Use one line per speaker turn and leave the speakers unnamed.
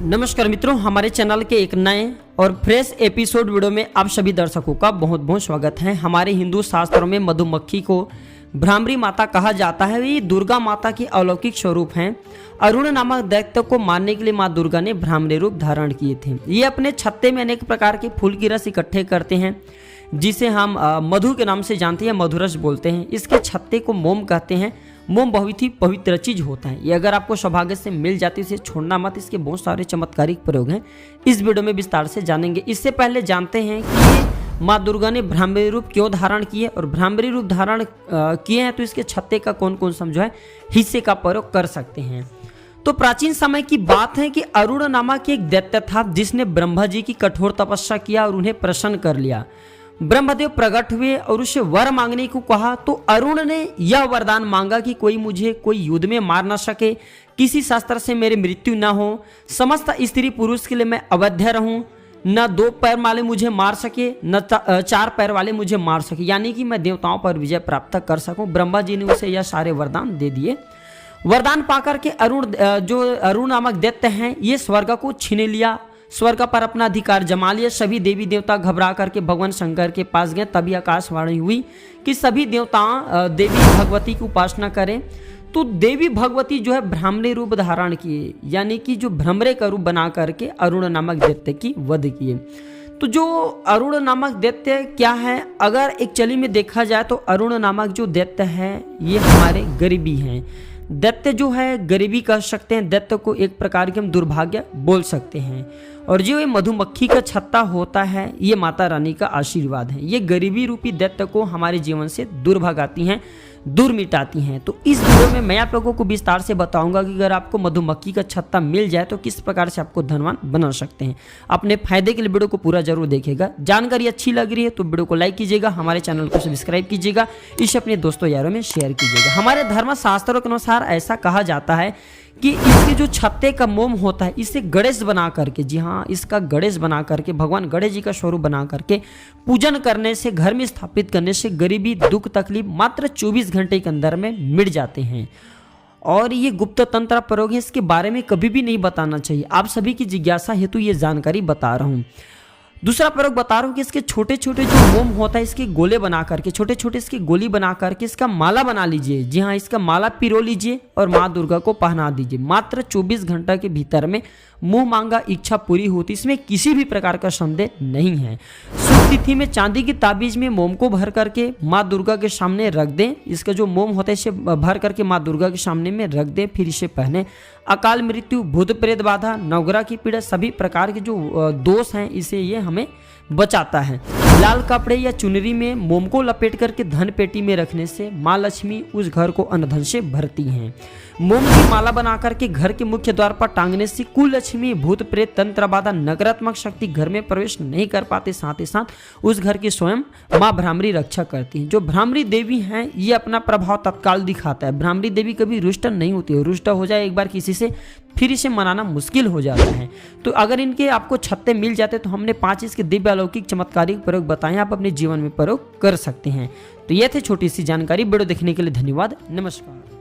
नमस्कार मित्रों, हमारे चैनल के एक नए और फ्रेश एपिसोड वीडियो में आप सभी दर्शकों का बहुत बहुत स्वागत है। हमारे हिंदू शास्त्रों में मधुमक्खी को भ्रामरी माता कहा जाता है। ये दुर्गा माता की अलौकिक स्वरूप हैं। अरुण नामक दैत्य को मारने के लिए माँ दुर्गा ने भ्रामरी रूप धारण किए थे। ये अपने छत्ते में अनेक प्रकार के फूल की रस इकट्ठे करते हैं, जिसे हम मधु के नाम से जानते हैं, मधुरस बोलते हैं। इसके छत्ते को मोम कहते हैं। मोम बहुत ही पवित्र चीज होता है। ये अगर आपको सौभाग्य से मिल जाती है इसे छोड़ना मत। इसके बहुत सारे चमत्कारिक प्रयोग हैं, इस वीडियो में विस्तार से जानेंगे। इससे पहले जानते हैं कि माँ दुर्गा ने भ्रामरी रूप क्यों धारण किए और भ्रामरी रूप धारण किए हैं तो इसके छत्ते का कौन कौन सा जो है हिस्से का प्रयोग कर सकते हैं। तो प्राचीन समय की बात है कि अरुण नामक एक दैत्य था जिसने ब्रह्मा जी की कठोर तपस्या किया और उन्हें प्रसन्न कर लिया। ब्रह्मदेव प्रकट हुए और उसे वर मांगने को कहा तो अरुण ने यह वरदान मांगा कि कोई युद्ध में मार ना सके, किसी शास्त्र से मेरी मृत्यु न हो, समस्त स्त्री पुरुष के लिए मैं अवध्य रहूं, न 2 पैर वाले मुझे मार सके न 4 पैर वाले मुझे मार सके, यानी कि मैं देवताओं पर विजय प्राप्त कर सकूं। ब्रह्मा जी ने उसे यह सारे वरदान दे दिए। वरदान पाकर के अरुण नामक दैत्य हैं ये स्वर्ग को छीन लिया, स्वर्ग पर अपना अधिकार जमा लिया। सभी देवी देवता घबरा करके भगवान शंकर के पास गए। तभी आकाशवाणी हुई कि सभी देवता देवी भगवती की उपासना करें। तो देवी भगवती जो है भ्रामरी रूप धारण किए, यानी कि जो भ्रमरे का रूप बना करके अरुण नामक दैत्य की वध किए। तो जो अरुण नामक दैत्य क्या है, अगर एक चली में देखा जाए तो अरुण नामक जो दैत्य है ये हमारे गरीबी हैं। दैत्य जो है गरीबी कह सकते हैं, दैत्य को एक प्रकार के हम दुर्भाग्य बोल सकते हैं। और जो ये मधुमक्खी का छत्ता होता है ये माता रानी का आशीर्वाद है। ये गरीबी रूपी दैत्य को हमारे जीवन से दूर भगाती हैं, दूर मिटाती हैं। तो इस वीडियो में मैं आप लोगों को विस्तार से बताऊंगा कि अगर आपको मधुमक्खी का छत्ता मिल जाए तो किस प्रकार से आपको धनवान बना सकते हैं। अपने फायदे के लिए वीडियो को पूरा जरूर देखिएगा। जानकारी अच्छी लग रही है तो वीडियो को लाइक कीजिएगा, हमारे चैनल को सब्सक्राइब कीजिएगा, इसे अपने दोस्तों यारों में शेयर कीजिएगा। हमारे धर्म शास्त्रों के अनुसार ऐसा कहा जाता है कि इसके जो छत्ते का मोम होता है इसे गणेश बना करके, जी हाँ, इसका गणेश बना करके, भगवान गणेश जी का स्वरूप बना करके पूजन करने से, घर में स्थापित करने से गरीबी दुख तकलीफ मात्र 24 घंटे के अंदर में मिट जाते हैं। और ये गुप्त तंत्र प्रयोग है, इसके बारे में कभी भी नहीं बताना चाहिए। आप सभी की जिज्ञासा हेतु ये जानकारी बता रहा हूँ। दूसरा प्रयोग बता रहा हूँ कि इसके छोटे छोटे जो मोम होता है इसके गोले बना करके, छोटे छोटे इसकी गोली बना करके इसका माला बना लीजिए। जी हाँ, इसका माला पिरो लीजिए और माँ दुर्गा को पहना दीजिए। मात्र 24 घंटा के भीतर में मुंह मांगा इच्छा पूरी होती, इसमें किसी भी प्रकार का संदेह नहीं है। शुभ तिथि में चांदी की ताबीज में मोम को भर करके माँ दुर्गा के सामने रख दें। इसका जो मोम होता है इसे भर करके माँ दुर्गा के सामने में रख दें, फिर इसे पहने। अकाल मृत्यु, भूत प्रेत बाधा, नवग्रह की पीड़ा, सभी प्रकार के जो दोष हैं इसे ये हमें बचाता है। लाल कपड़े या चुनरी में मोम को लपेट करके धन पेटी में रखने से माँ लक्ष्मी उस घर को अन्न से भरती हैं। मोम की माला बना करके घर के मुख्य द्वार पर टांगने से कुल लक्ष्मी, भूत प्रेत, तंत्र बाधा, नकारात्मक शक्ति घर में प्रवेश नहीं कर पाते। साथ ही साथ उस घर की स्वयं माँ भ्रामरी रक्षा करती है। जो भ्रामरी देवी हैं ये अपना प्रभाव तत्काल दिखाता है। भ्रामरी देवी कभी रुष्ट नहीं होती है। रुष्ट हो जाए एक बार किसी से फिर इसे मनाना मुश्किल हो जाता है। तो अगर इनके आपको छत्ते मिल जाते तो हमने 5 इसके दिव्य अलौकिक चमत्कारिक प्रयोग बताए, आप अपने जीवन में प्रयोग कर सकते हैं। तो ये थे छोटी सी जानकारी। वीडियो देखने के लिए धन्यवाद। नमस्कार।